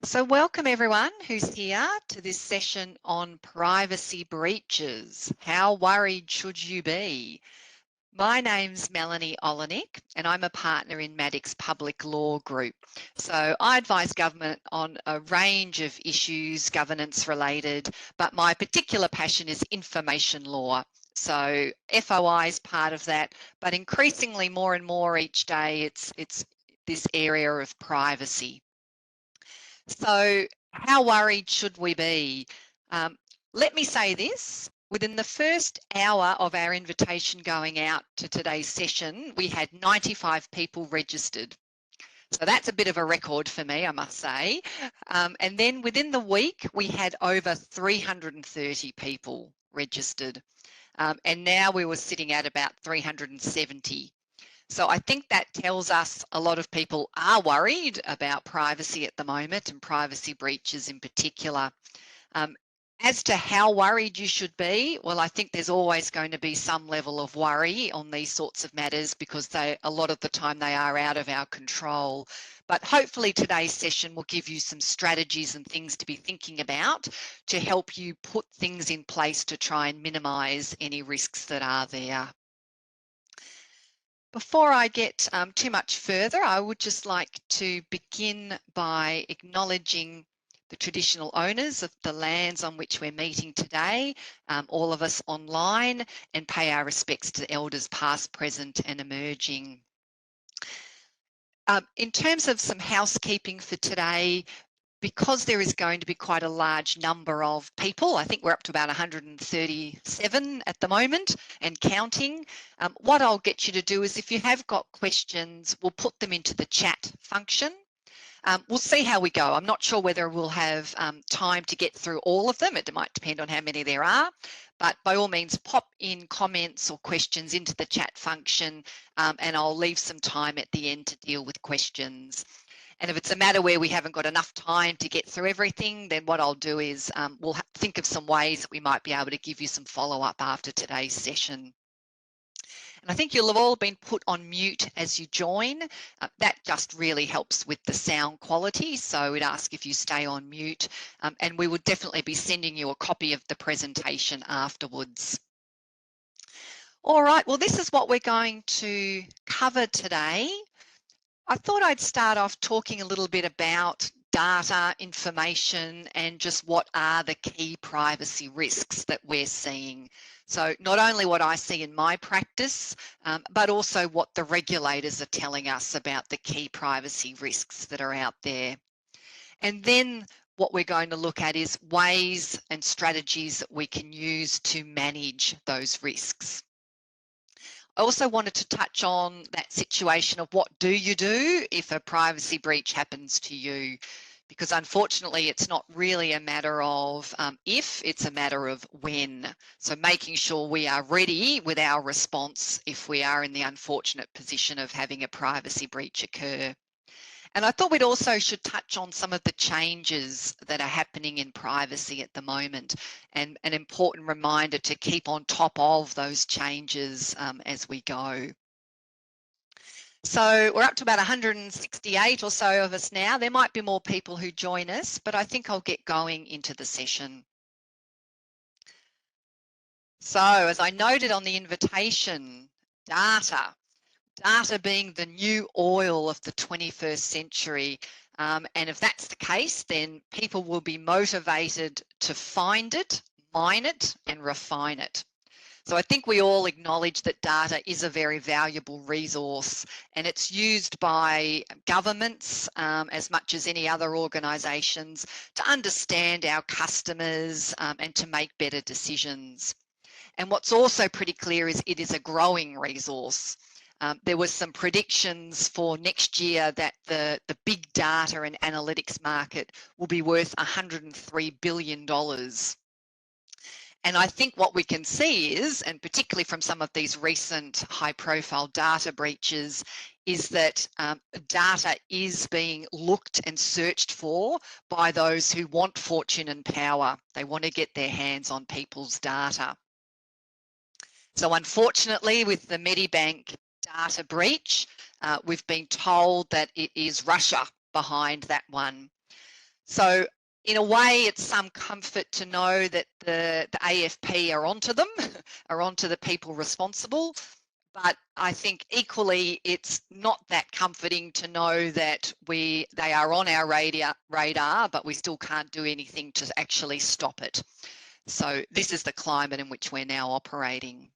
So welcome everyone who's here to this session on privacy breaches. How worried should you be? My name's Melanie Olynyk and I'm a partner in Maddocks Public Law Group. So I advise government on a range of issues, governance related, but my particular passion is information law. So FOI is part of that, but increasingly more and more each day it's this area of privacy. So how worried should we be? Um, Let me say this. Within the first hour of our invitation going out to today's session, we had 95 people registered. So that's a bit of a record for me, I must say. And then within the week, we had over 330 people registered. And now we were sitting at about 370. So I think that tells us a lot of people are worried about privacy at the moment and privacy breaches in particular. Um, as to how worried you should be, well, I think there's always going to be some level of worry on these sorts of matters because a lot of the time they are out of our control. But hopefully today's session will give you some strategies and things to be thinking about to help you put things in place to try and minimise any risks that are there. Before I get too much further, I would just like to begin by acknowledging the traditional owners of the lands on which we're meeting today, all of us online, and pay our respects to the elders past, present and emerging. In terms of some housekeeping for today, because there is going to be quite a large number of people, I think we're up to about 137 at the moment and counting, what I'll get you to do is if you have got questions, we'll put them into the chat function. We'll see how we go. I'm not sure whether we'll have time to get through all of them. It might depend on how many there are, but by all means, pop in comments or questions into the chat function and I'll leave some time at the end to deal with questions. And if it's a matter where we haven't got enough time to get through everything, then what I'll do is we'll think of some ways that we might be able to give you some follow-up after today's session. And I think you'll have all been put on mute as you join. That just really helps with the sound quality. So we'd ask if you stay on mute and we will definitely be sending you a copy of the presentation afterwards. All right, well, this is what we're going to cover today. I thought I'd start off talking a little bit about data, information, and just what are the key privacy risks that we're seeing. So not only what I see in my practice, but also what the regulators are telling us about the key privacy risks that are out there. And then what we're going to look at is ways and strategies that we can use to manage those risks. I also wanted to touch on that situation of what do you do if a privacy breach happens to you, because unfortunately it's not really a matter of if, it's a matter of when. So making sure we are ready with our response if we are in the unfortunate position of having a privacy breach occur. And I thought we'd also should touch on some of the changes that are happening in privacy at the moment and an important reminder to keep on top of those changes as we go. So we're up to about 168 or so of us now. There might be more people who join us, but I think I'll get going into the session. So as I noted on the invitation, data being the new oil of the 21st century. And if that's the case, then people will be motivated to find it, mine it, and refine it. So I think we all acknowledge that data is a very valuable resource and it's used by governments as much as any other organisations to understand our customers and to make better decisions. And what's also pretty clear is it is a growing resource. There was some predictions for next year that the big data and analytics market will be worth $103 billion. And I think what we can see is, and particularly from some of these recent high profile data breaches, is that data is being looked and searched for by those who want fortune and power. They want to get their hands on people's data. So unfortunately, with the Medibank data breach, we've been told that it is Russia behind that one. So in a way, it's some comfort to know that the AFP are onto them, are onto the people responsible. But I think equally, it's not that comforting to know that they are on our radar, but we still can't do anything to actually stop it. So this is the climate in which we're now operating.